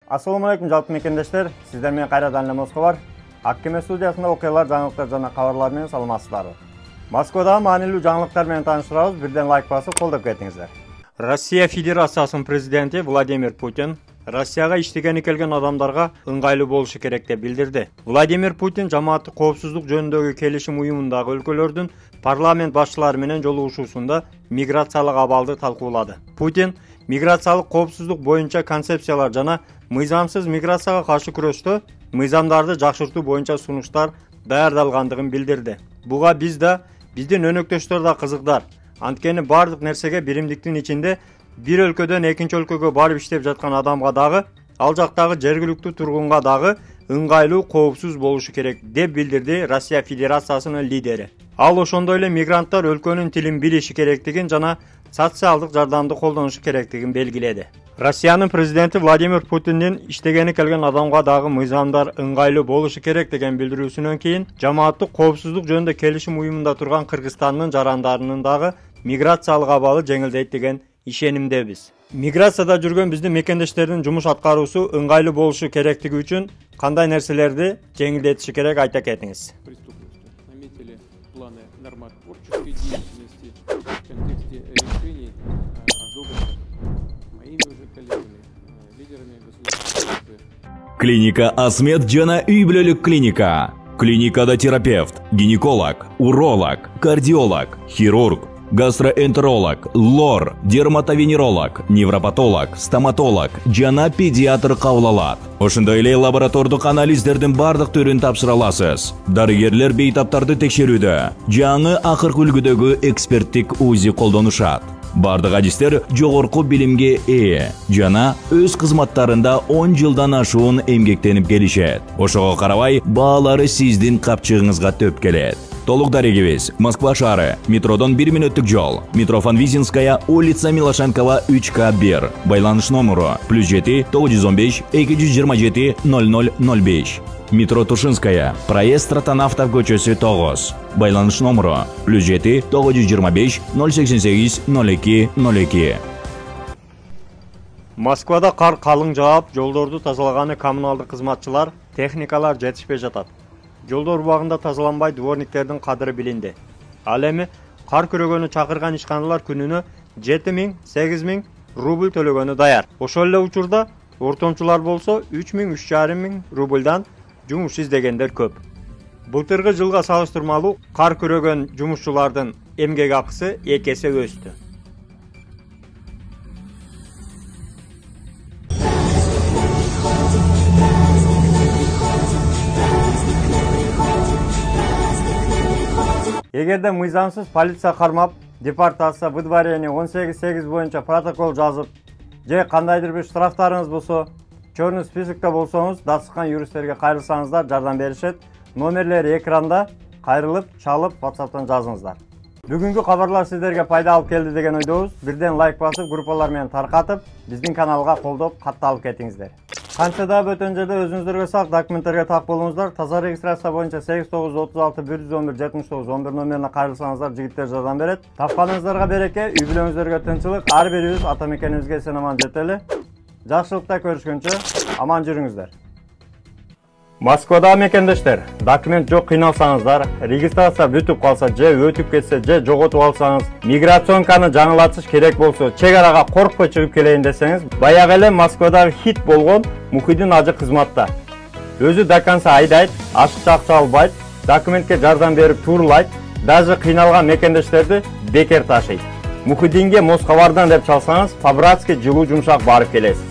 Assalamu alaikum жалпы мекендештер. Сиздер менен кайрадан эле Москва бар. Аккеме студиясында окуялар, жаңылыктар жана кабарлар менен саламатсыздарбы. Москвадагы маанилүү жаңылыктар менен тааныштырабыз. Бирден лайк басып, колдоп кетиңиздер. Россия Федерациясынын президенти Владимир Путин Россияга иштегени келген адамдарга ыңгайлуу болушу керек деп билдирди. Владимир Путин жамааттык коопсуздук жөнүндөгү келишим уюмундагы өлкөлөрдүн парламент башчылары менен жолугушуусунда миграциялык абалды талкуулады. Путин миграциялык коопсуздук боюнча концепциялар жана мыйзамсыз миграцияга каршы күрөштө мыйзамдарды жакшыртуу боюнча сунуштар даярдалгандыгын билдирди. Буга биздин өнөктөштөр да кызыктар. Анткени бардык нерсеге биримдиктин ичинде бир өлкөдөн экинчи өлкөгө барып иштеп жаткан адамга дагы, ал жактагы жергиликтүү тургунга дагы ыңгайлуу, коопсуз болушу керек деп билдирди Россия Федерациясынын лидери. Ал ошондой эле мигранттар өлкөнүн тилин билиши керектигин жана социалдык жардамды колдонушу керектигин белгиледи. Россиянын президенти Владимир Путиндин иштегени келген адамга дагы мыйзамдар ыңгайлуу болушу керек деген билдирүүсүнөн кийин жамааттык коопсуздук жөнүндө келишим уюмунда турган Кыргызстандын жарандарынын дагы миграциялык абалы жеңилдейт деген ишенимдебиз. Миграцияда жүргөн биздин мекендештердин жумуш аткаруусу ыңгайлуу болушу керектиги үчүн кандай нерселерди жеңилдетиши керек айта кетиңиз. Клиника Асмед жана үй бүлөлүк клиника. Клиникада терапевт, гинеколог, уролог, кардиолог, хирург, гастроэнтеролог, лор, дерматовенеролог, невропатолог, стоматолог жана педиатр кабыл алат. Ошондой эле лаборатордук анализдердин бардык түрүн тапшыра аласыз. Дарыгерлер бейтаптарды текшерүүдө, жаңы акыркы үлгүдөгү эксперттик УЗИ колдонушат. Бардык адистер жогорку билимге ээ жана өз кызматтарында 10 жылдан ашуун эмгектенип келишет. Ошого карабай, баалары сиздин капчыгыңызга төп келет. Толук дарегибиз Москва шаары, метродон 1 мүнөттүк жол, метро Фанвизинская, улица Милошенкова 3К1. Байланыш номеру +7 915 227 0005. Метро Тушинская, проезд Стратонавтов көчөсү 9. Байланыш номеру +7 925 088 0202. Москвада кар калың жаап, жолдорду тазалаганы коммуналдык кызматчылар, техникалар жетишпей жатат. Жолдор убагында тазаланбай дворниктердин кадыры билинди. Ал эми кар күрөгөнү чакырган ишканалар күнүнө 7000-8000 рубль төлөгөнү даяр. Ошол эле учурда ортомчулар болсо 3000-3500 рубльдан жумуш издегендер көп. Былтыркы жылга салыштырмалуу кар күрөгөн жумушчулардын эмгек акысы 2 эсе өстү. Эгерде мыйзамсыз полиция кармап, депортация, выдворение 18.8 боюнча протокол жазып, же кандайдыр бир штрафтарыңыз болсо, чорный списокто болсоңуз, дасыккан юристтерге кайрылсаңыздар жардам беришет. Номерлери экранда, кайрылып, чалып, WhatsApp'тан жазыңыздар. Бүгүнкү кабарлар сиздерге пайда алып келди деген ойдобуз. Бирден лайк басып, группалар менен таркатып, биздин каналга колдоп, катталып кетиңиздер. Канча да бөтөн жерде өзүңүздөргө сак документтерге так болуңуздар. Таза регистрация боюнча 8936 111 79 11 номерине кайрылсаңыздар, жигиттер жардам берет. Тапканыңыздарга береке, үй бүлөңүздөргө тынчылык, ар бирибиз ата мекенибизге эсен аман жетели. Жакшылыкта көрүшкөнчө аман жүрүңүздөр. Москвада мекендештер, документ жок кыйналсаңыздар, регистрация бүтүп калса, же өтүп кетсе, же жоготуп алсаңыз, миграционканы жаңылатыш керек болсо, чек арага коркпой чыгып келейин десеңиз, баягы эле Москвадагы хит болгон Мухиддин ажы кызматта. Өзү до конца айдайт, ашыкча акча албайт, документке жардам берип туурулайт, даже кыйналган мекендештерди бекер ташыйт. Мухиддинге Москвадан деп чалсаңыз, по-братски жылуу жумшак барып келесиз.